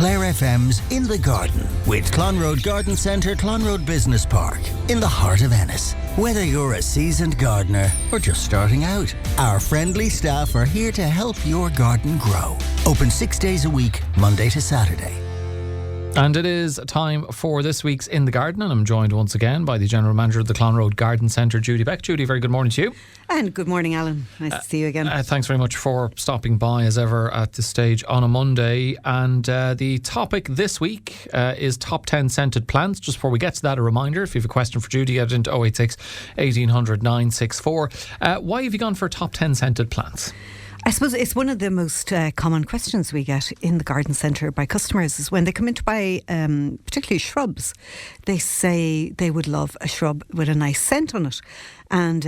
Clare FM's In the Garden with Clonroad Garden Centre, Clonroad Business Park, in the heart of Ennis. Whether you're a seasoned gardener or just starting out, our friendly staff are here to help your garden grow. Open 6 days a week, Monday to Saturday. And it is time for this week's In the Garden, and I'm joined once again by the General Manager of the Clonroad Garden Centre, Judy Beck. Judy, very good morning to you. And good morning, Alan. Nice to see you again. Thanks very much for stopping by as ever at this stage on a Monday. And the topic this week is top 10 scented plants. Just before we get to that, a reminder, if you have a question for Judy, get it into 086 1800 964. Why have you gone for top 10 scented plants? I suppose it's one of the most common questions we get in the garden centre by customers is when they come in to buy particularly shrubs. They say they would love a shrub with a nice scent on it. And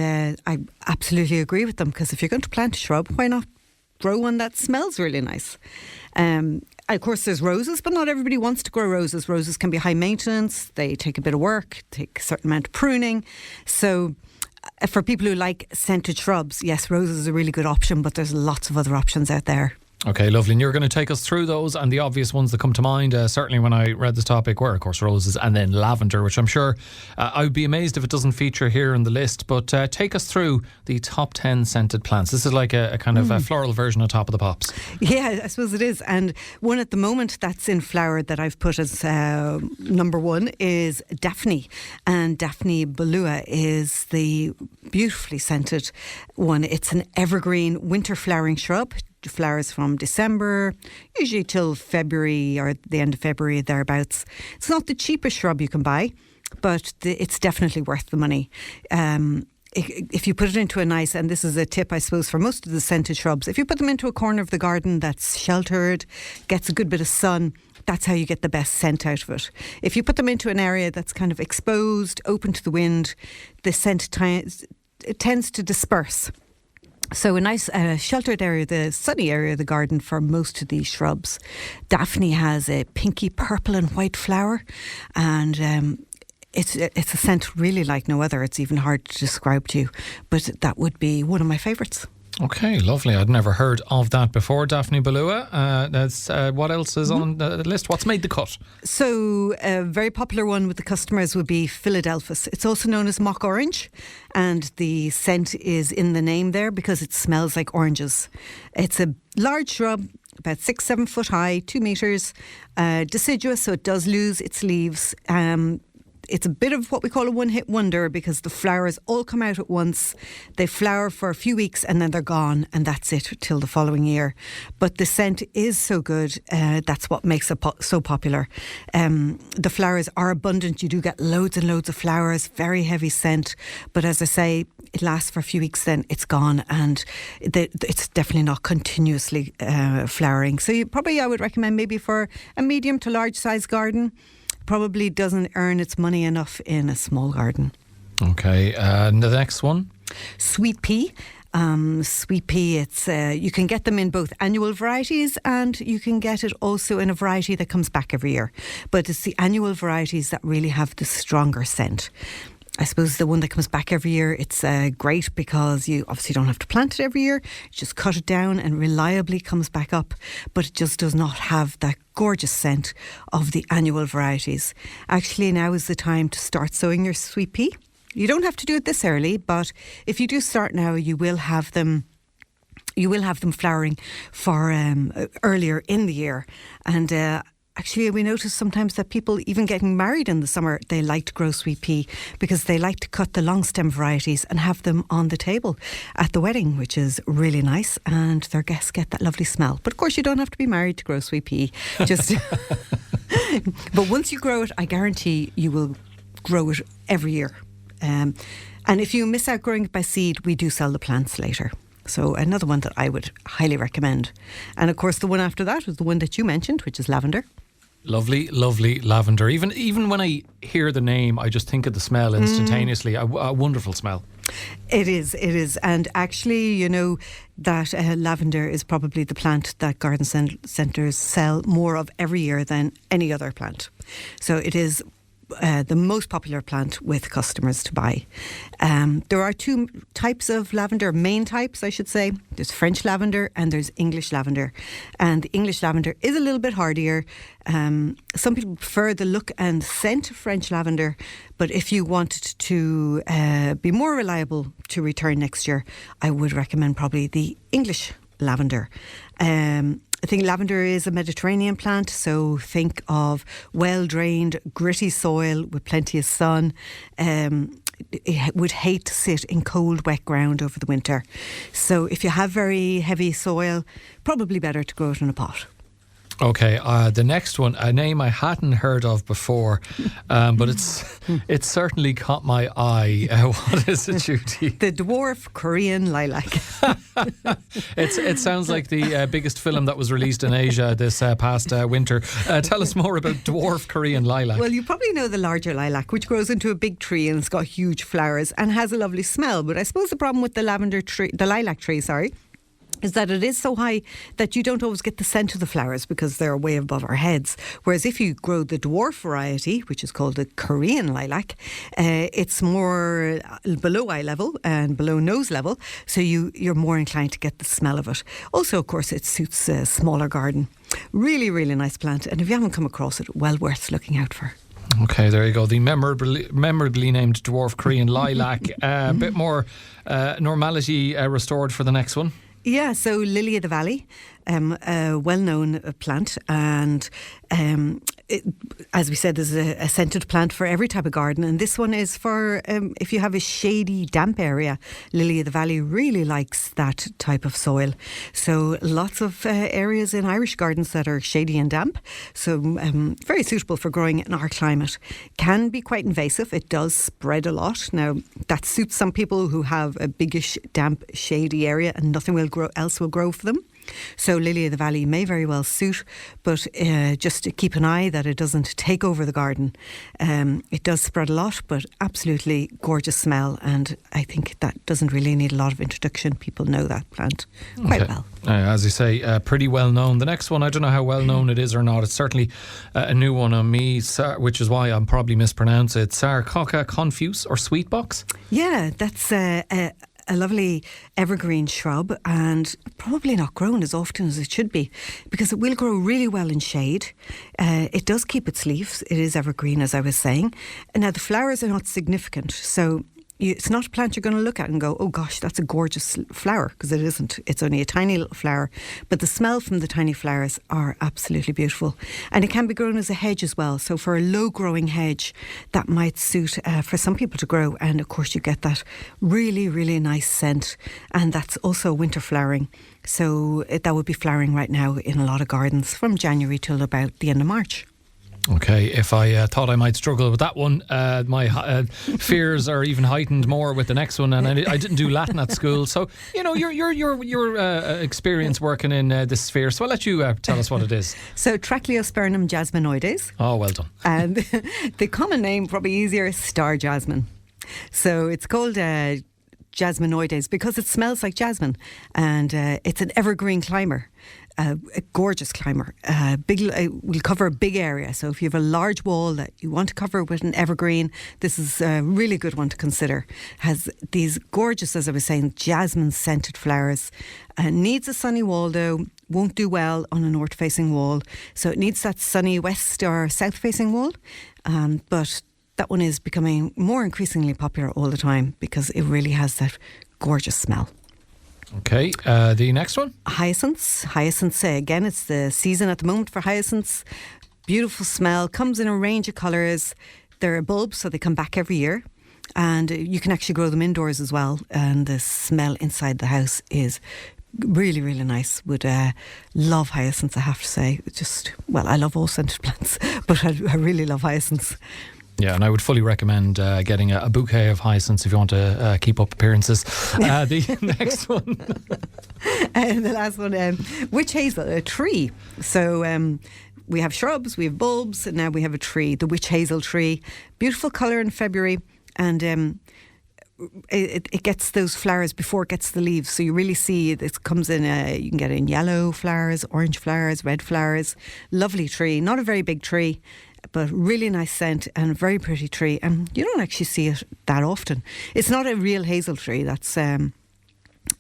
I absolutely agree with them, because if you're going to plant a shrub, why not grow one that smells really nice? Of course, there's roses, but not everybody wants to grow roses. Roses can be high maintenance. They take a bit of work, take a certain amount of pruning. So for people who like scented shrubs, yes, roses is a really good option, but there's lots of other options out there. Okay, lovely. And you're going to take us through those, and the obvious ones that come to mind, certainly when I read this topic, were, of course, roses and then lavender, which I'm sure I would be amazed if it doesn't feature here in the list. But take us through the top 10 scented plants. This is like a kind of a floral version on top of the pops. Yeah, I suppose it is. And one at the moment that's in flower that I've put as number one is Daphne. And Daphne Balua is the beautifully scented one. It's an evergreen winter flowering shrub. Flowers from December, usually till February or the end of February, thereabouts. It's not the cheapest shrub you can buy, but it's definitely worth the money. If you put it into a nice, and this is a tip I suppose for most of the scented shrubs, if you put them into a corner of the garden that's sheltered, gets a good bit of sun, that's how you get the best scent out of it. If you put them into an area that's kind of exposed, open to the wind, the scent it tends to disperse. So a nice sheltered area, the sunny area of the garden for most of these shrubs. Daphne has a pinky purple and white flower, and it's a scent really like no other. It's even hard to describe to you, but that would be one of my favourites. Okay, lovely. I'd never heard of that before, Daphne Balua. That's what else is on the list? What's made the cut? So a very popular one with the customers would be Philadelphus. It's also known as mock orange, and the scent is in the name there because it smells like oranges. It's a large shrub, about 6-7 foot high, 2 metres, deciduous, so it does lose its leaves. It's a bit of what we call a one-hit wonder because the flowers all come out at once. They flower for a few weeks and then they're gone, and that's it till the following year. But the scent is so good, that's what makes it so popular. The flowers are abundant. You do get loads and loads of flowers, very heavy scent. But as I say, it lasts for a few weeks, then it's gone, and it's definitely not continuously flowering. So I would recommend maybe for a medium to large size garden. Probably doesn't earn its money enough in a small garden. Okay, and the next one? Sweet pea. Sweet pea, it's you can get them in both annual varieties and you can get it also in a variety that comes back every year. But it's the annual varieties that really have the stronger scent. I suppose the one that comes back every year, it's great because you obviously don't have to plant it every year. You just cut it down and reliably comes back up. But it just does not have that gorgeous scent of the annual varieties. Actually, now is the time to start sowing your sweet pea. You don't have to do it this early, but if you do start now, you will have them flowering for earlier in the year. And actually, we notice sometimes that people, even getting married in the summer, they like to grow sweet pea because they like to cut the long stem varieties and have them on the table at the wedding, which is really nice, and their guests get that lovely smell. But of course, you don't have to be married to grow sweet pea. Just but once you grow it, I guarantee you will grow it every year. And if you miss out growing it by seed, we do sell the plants later. So another one that I would highly recommend. And of course, the one after that was the one that you mentioned, which is lavender. Lovely, lovely lavender. Even when I hear the name, I just think of the smell instantaneously. A wonderful smell. It is. And actually, you know, that lavender is probably the plant that garden centres sell more of every year than any other plant. So it is the most popular plant with customers to buy. There are two types of lavender, main types I should say. There's French lavender and there's English lavender. And the English lavender is a little bit hardier. Some people prefer the look and scent of French lavender, but if you wanted to be more reliable to return next year, I would recommend probably the English lavender. I think lavender is a Mediterranean plant, so think of well-drained, gritty soil with plenty of sun. It would hate to sit in cold, wet ground over the winter. So if you have very heavy soil, probably better to grow it in a pot. Okay, the next one, a name I hadn't heard of before, but it's certainly caught my eye. What is it, Judy? The dwarf Korean lilac. It sounds like the biggest film that was released in Asia this past winter. Tell us more about dwarf Korean lilac. Well, you probably know the larger lilac, which grows into a big tree and it's got huge flowers and has a lovely smell. But I suppose the problem with the lilac tree, is that it is so high that you don't always get the scent of the flowers because they're way above our heads. Whereas if you grow the dwarf variety, which is called the Korean lilac, it's more below eye level and below nose level, so you're more inclined to get the smell of it. Also, of course, it suits a smaller garden. Really, really nice plant, and if you haven't come across it, well worth looking out for. Okay, there you go. The memorably named dwarf Korean lilac. A bit more normality restored for the next one. Yeah, so Lily of the Valley, a well-known plant, and as we said, there's a scented plant for every type of garden, and this one is for if you have a shady, damp area. Lily of the Valley really likes that type of soil. So lots of areas in Irish gardens that are shady and damp, so very suitable for growing in our climate. Can be quite invasive. It does spread a lot. Now, that suits some people who have a biggish, damp, shady area and nothing else will grow for them. So Lily of the Valley may very well suit, but just to keep an eye that it doesn't take over the garden. It does spread a lot, but absolutely gorgeous smell, and I think that doesn't really need a lot of introduction. People know that plant quite well. As you say, pretty well known. The next one, I don't know how well known it is or not. It's certainly a new one on me, which is why I'm probably mispronouncing it. Sarcocca confuse or sweetbox? Yeah, that's a lovely evergreen shrub, and probably not grown as often as it should be because it will grow really well in shade. It does keep its leaves. It is evergreen, as I was saying. And now the flowers are not significant, so it's not a plant you're going to look at and go, oh gosh, that's a gorgeous flower, because it isn't. It's only a tiny little flower, but the smell from the tiny flowers are absolutely beautiful. And it can be grown as a hedge as well. So for a low growing hedge, that might suit for some people to grow. And of course you get that really, really nice scent. And that's also winter flowering. So that would be flowering right now in a lot of gardens from January till about the end of March. Okay, if I thought I might struggle with that one, my fears are even heightened more with the next one. And I didn't do Latin at school, so you know your experience working in this sphere. So I'll let you tell us what it is. So Trachyospermum jasminoides. Oh, well done. And the common name, probably easier, is star jasmine. So it's called jasminoides because it smells like jasmine, and it's an evergreen climber. A gorgeous climber. Will cover a big area. So if you have a large wall that you want to cover with an evergreen, this is a really good one to consider. Has these gorgeous, as I was saying, jasmine scented flowers. Needs a sunny wall though. Won't do well on a north facing wall. So it needs that sunny west or south facing wall. But that one is becoming more increasingly popular all the time because it really has that gorgeous smell. Okay, the next one? Hyacinths. Hyacinths, again, it's the season at the moment for hyacinths. Beautiful smell, comes in a range of colours. They're bulbs, so they come back every year. And you can actually grow them indoors as well. And the smell inside the house is really, really nice. Would love hyacinths, I have to say. I love all scented plants, but I really love hyacinths. Yeah, and I would fully recommend getting a bouquet of hyacinths if you want to keep up appearances. The next one. And the last one, witch hazel, a tree. So we have shrubs, we have bulbs, and now we have a tree, the witch hazel tree. Beautiful colour in February, and it gets those flowers before it gets the leaves. So you really see it comes in, you can get it in yellow flowers, orange flowers, red flowers. Lovely tree, not a very big tree. but really nice scent and very pretty tree. And you don't actually see it that often. It's not a real hazel tree. That's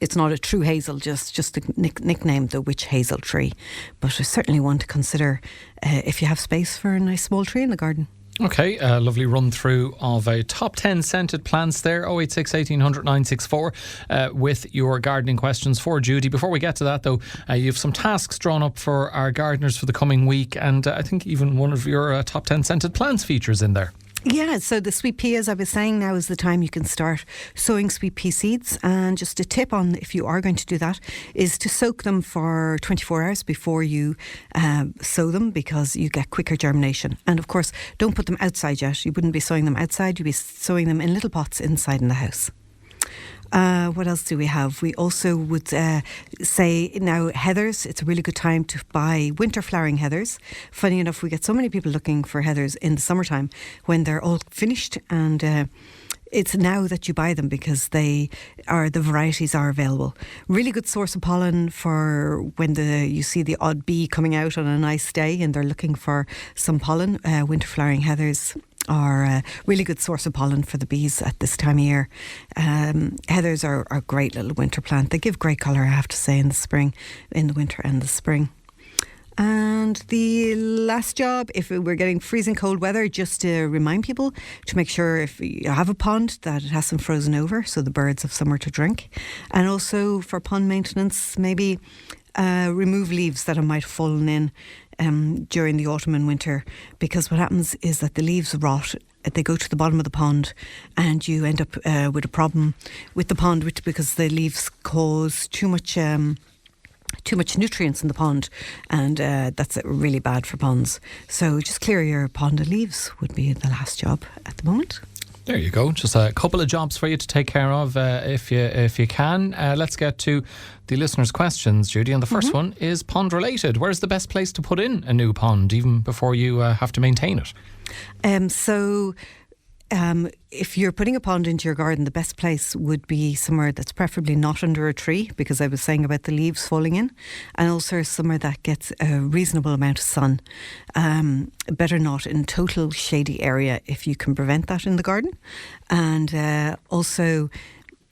it's not a true hazel, just nicknamed the witch hazel tree. But it's certainly one to consider if you have space for a nice small tree in the garden. Okay, a lovely run through of a top 10 scented plants there. 086 1800 964 with your gardening questions for Judy. Before we get to that though, you have some tasks drawn up for our gardeners for the coming week, and I think even one of your top 10 scented plants features in there. Yeah, so the sweet pea, as I was saying, now is the time you can start sowing sweet pea seeds. And just a tip on if you are going to do that is to soak them for 24 hours before you sow them, because you get quicker germination. And of course, don't put them outside yet. You wouldn't be sowing them outside. You'd be sowing them in little pots inside in the house. What else do we have? We also would say now heathers. It's a really good time to buy winter flowering heathers. Funny enough, we get so many people looking for heathers in the summertime when they're all finished, and it's now that you buy them because the varieties are available. Really good source of pollen for when you see the odd bee coming out on a nice day and they're looking for some pollen. Winter flowering heathers are a really good source of pollen for the bees at this time of year. Heathers are a great little winter plant. They give great colour, I have to say, in the winter and the spring. And the last job, if we're getting freezing cold weather, just to remind people to make sure if you have a pond that it hasn't frozen over, so the birds have somewhere to drink. And also for pond maintenance, maybe remove leaves that might have fallen in during the autumn and winter, because what happens is that the leaves rot. They go to the bottom of the pond, and you end up with a problem with the pond, because the leaves cause too much nutrients in the pond, and that's really bad for ponds. So just clear your pond of leaves would be the last job at the moment. There you go. Just a couple of jobs for you to take care of if you can. Let's get to the listeners' questions, Judy. And the first one is pond related. Where's the best place to put in a new pond, even before you have to maintain it? If you're putting a pond into your garden, the best place would be somewhere that's preferably not under a tree, because I was saying about the leaves falling in, and also somewhere that gets a reasonable amount of sun. Better not in total shady area if you can prevent that in the garden. And also,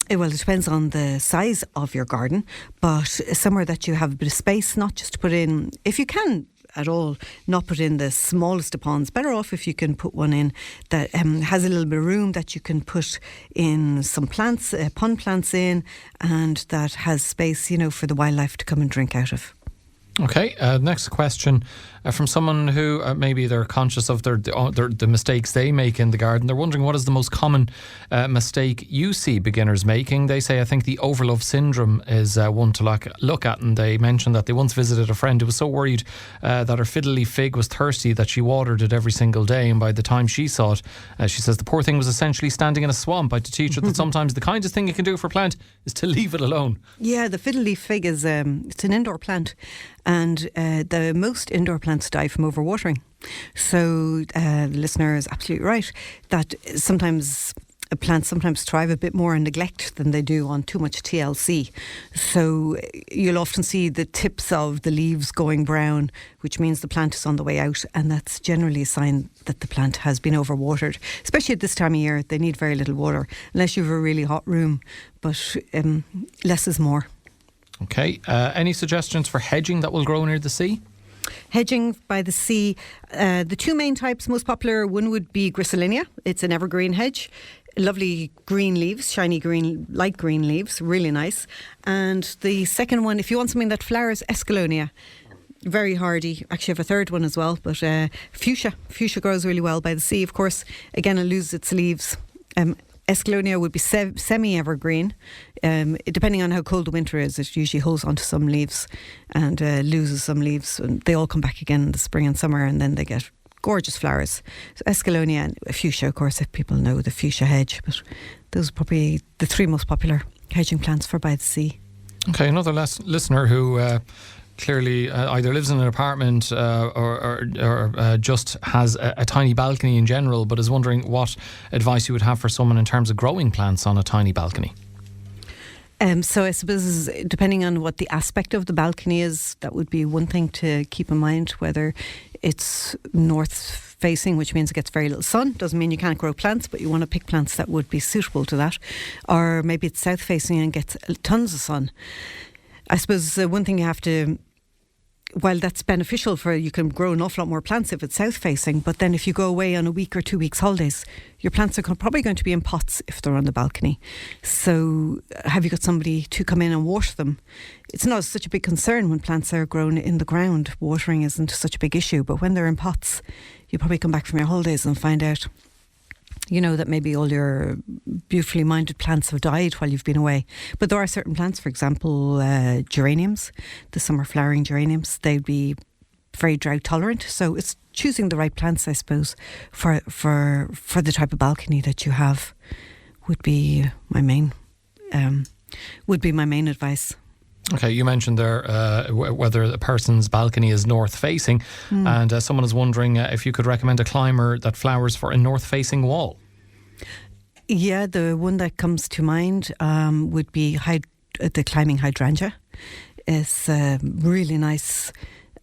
well, it depends on the size of your garden, but somewhere that you have a bit of space, not just to put in, if you can at all, not put in the smallest of ponds. Better off if you can put one in that has a little bit of room that you can put in some plants, pond plants in, and that has space, for the wildlife to come and drink out of. Okay, next question from someone who maybe they're conscious of the mistakes they make in the garden. They're wondering, what is the most common mistake you see beginners making? They say, I think the overlove syndrome is one to look at, and they mentioned that they once visited a friend who was so worried that her fiddly fig was thirsty that she watered it every single day, and by the time she saw it, she says the poor thing was essentially standing in a swamp. I had to teach her that sometimes the kindest thing you can do for a plant is to leave it alone. Yeah, the fiddly fig is it's an indoor plant, and the most indoor plants die from overwatering. So the listener is absolutely right that sometimes plants thrive a bit more on neglect than they do on too much TLC. So you'll often see the tips of the leaves going brown, which means the plant is on the way out, and that's generally a sign that the plant has been overwatered. Especially at this time of year, they need very little water, unless you have a really hot room, but less is more. Okay, any suggestions for hedging that will grow near the sea? Hedging by the sea, the two main types, most popular, one would be Griselinia. It's an evergreen hedge. Lovely green leaves, shiny green, light green leaves, really nice. And the second one, if you want something that flowers, Escallonia. Very hardy. Actually, I have a third one as well, but fuchsia. Fuchsia grows really well by the sea. Of course, again, it loses its leaves. Escallonia would be semi-evergreen. Depending on how cold the winter is, it usually holds onto some leaves and loses some leaves. And they all come back again in the spring and summer, and then they get gorgeous flowers. So Escallonia and fuchsia, of course, if people know the fuchsia hedge. But those are probably the three most popular hedging plants for by the sea. Okay, another listener who clearly either lives in an apartment or just has a tiny balcony in general, but is wondering what advice you would have for someone in terms of growing plants on a tiny balcony. So I suppose depending on what the aspect of the balcony is, that would be one thing to keep in mind, whether it's north facing, which means it gets very little sun. Doesn't mean you can't grow plants, but you want to pick plants that would be suitable to that. Or maybe it's south facing and gets tons of sun. I suppose one thing you have to, while that's beneficial for, you can grow an awful lot more plants if it's south facing, but then if you go away on a week or 2 weeks holidays, your plants are probably going to be in pots if they're on the balcony. So have you got somebody to come in and water them? It's not such a big concern when plants are grown in the ground. Watering isn't such a big issue, but when they're in pots, you probably come back from your holidays and find out, you know, that maybe all your beautifully minded plants have died while you've been away. But there are certain plants, for example, geraniums, the summer flowering geraniums, they'd be very drought tolerant. So it's choosing the right plants, I suppose, for the type of balcony that you have would be my main advice. Okay, you mentioned there whether a person's balcony is north-facing, and someone is wondering if you could recommend a climber that flowers for a north-facing wall. Yeah, the one that comes to mind would be the climbing hydrangea. It's a really nice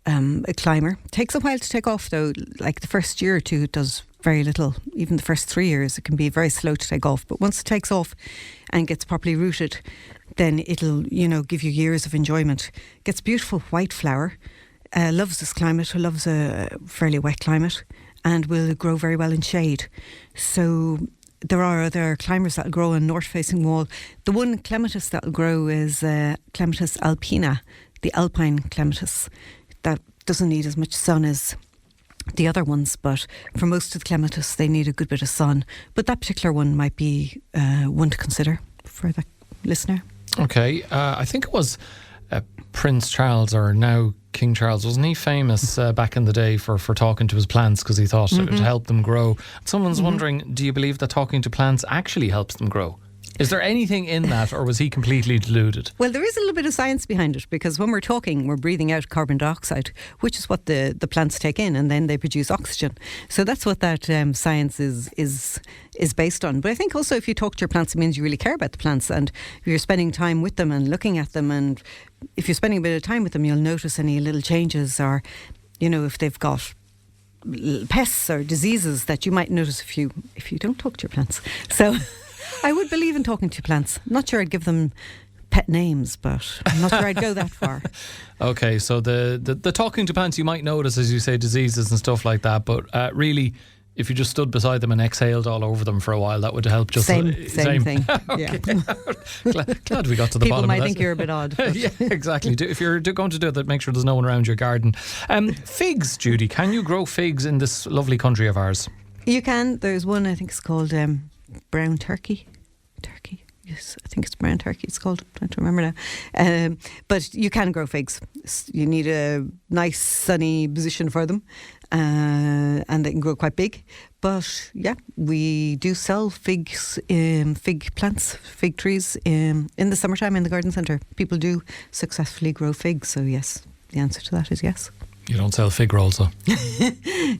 a climber. Takes a while to take off though, like the first year or two it does very little. Even the first 3 years it can be very slow to take off, but once it takes off and gets properly rooted, then it'll, you know, give you years of enjoyment. Gets beautiful white flower, loves this climate, loves a fairly wet climate, and will grow very well in shade. So there are other climbers that grow on north-facing wall. The one clematis that will grow is Clematis alpina, the alpine clematis. That doesn't need as much sun as the other ones, but for most of the clematis they need a good bit of sun. But that particular one might be one to consider for the listener. Okay, I think it was Prince Charles, or now King Charles, wasn't he famous back in the day for talking to his plants because he thought it would help them grow? Someone's wondering, do you believe that talking to plants actually helps them grow? Is there anything in that, or was he completely deluded? Well, there is a little bit of science behind it, because when we're talking, we're breathing out carbon dioxide, which is what the plants take in, and then they produce oxygen. So that's what that science is based on. But I think also if you talk to your plants, it means you really care about the plants, and you're spending time with them and looking at them. And if you're spending a bit of time with them, you'll notice any little changes, or, you know, if they've got pests or diseases that you might notice if you don't talk to your plants. So I would believe in talking to plants. I'm not sure I'd give them pet names, but I'm not sure I'd go that far. Okay, so the talking to plants, you might notice, as you say, diseases and stuff like that, but really, if you just stood beside them and exhaled all over them for a while, that would help. Just same thing. Okay. Yeah. Glad we got to the People bottom of that. People might think you're a bit odd. Yeah, exactly. If you're going to do that, make sure there's no one around your garden. Figs, Judy. Can you grow figs in this lovely country of ours? You can. There's one, I think it's called brown turkey. Yes, I think it's brown turkey it's called. I'm trying to remember now. But you can grow figs. You need a nice sunny position for them, and they can grow quite big. But yeah, we do sell figs, fig plants, fig trees in the summertime in the garden centre. People do successfully grow figs, so yes, the answer to that is yes. You don't sell fig rolls, though.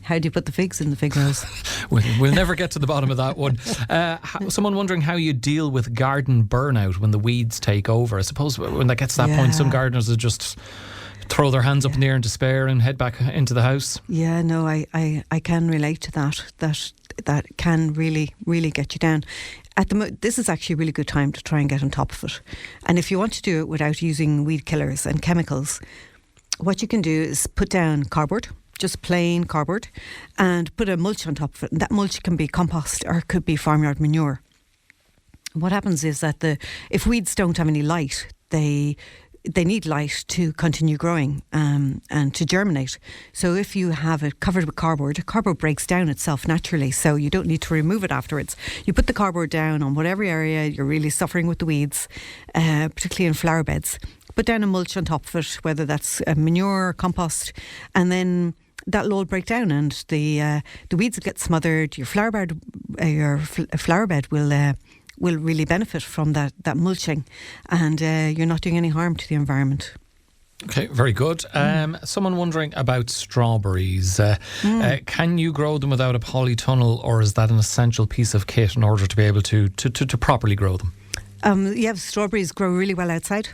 How do you put the figs in the fig rolls? We'll never get to the bottom of that one. Someone wondering how you deal with garden burnout when the weeds take over. I suppose when that gets to that point, some gardeners will just throw their hands up in the air in despair and head back into the house. Yeah, no, I can relate to that. That can really, really get you down. This is actually a really good time to try and get on top of it. And if you want to do it without using weed killers and chemicals, what you can do is put down cardboard, just plain cardboard, and put a mulch on top of it. And that mulch can be compost or it could be farmyard manure. What happens is that if weeds don't have any light, they need light to continue growing and to germinate. So if you have it covered with cardboard breaks down itself naturally, so you don't need to remove it afterwards. You put the cardboard down on whatever area you're really suffering with the weeds, particularly in flower beds. Put down a mulch on top of it, whether that's manure or compost, and then that'll all break down and the weeds will get smothered. Your flower bed will really benefit from that mulching, and you're not doing any harm to the environment. Okay, very good. Someone wondering about strawberries. Can you grow them without a polytunnel, or is that an essential piece of kit in order to be able to properly grow them? Yeah, strawberries grow really well outside.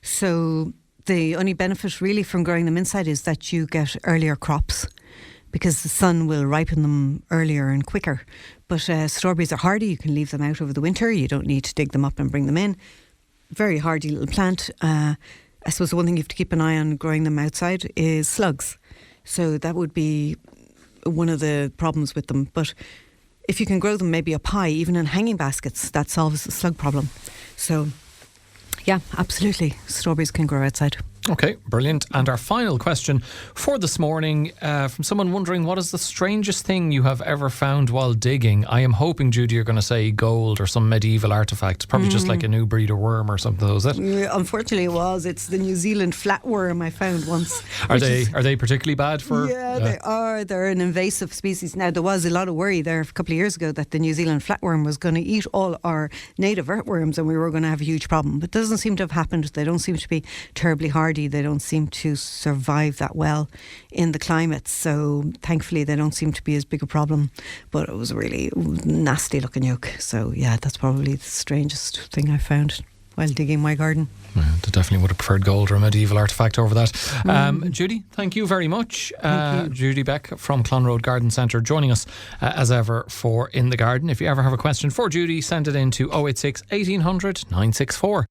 So the only benefit really from growing them inside is that you get earlier crops, because the sun will ripen them earlier and quicker. But strawberries are hardy. You can leave them out over the winter. You don't need to dig them up and bring them in. Very hardy little plant. I suppose the one thing you have to keep an eye on growing them outside is slugs. So that would be one of the problems with them. But if you can grow them maybe up high, even in hanging baskets, that solves the slug problem. So, yeah, absolutely. Strawberries can grow outside. Okay, brilliant. And our final question for this morning from someone wondering, what is the strangest thing you have ever found while digging? I am hoping, Judy, you're going to say gold or some medieval artefact. Probably just like a new breed of worm or something, was it? Yeah, unfortunately it was. It's the New Zealand flatworm I found once. Are they particularly bad for... Yeah, they are. They're an invasive species. Now, there was a lot of worry there a couple of years ago that the New Zealand flatworm was going to eat all our native earthworms and we were going to have a huge problem. But it doesn't seem to have happened. They don't seem to be terribly hardy. They don't seem to survive that well in the climate. So thankfully they don't seem to be as big a problem. But it was a really nasty looking yolk. So yeah, that's probably the strangest thing I found while digging my garden. Well, I definitely would have preferred gold or a medieval artefact over that. Judy, thank you very much. Judy Beck from Clonroad Garden Centre joining us as ever for In the Garden. If you ever have a question for Judy, send it in to 086 1800 964.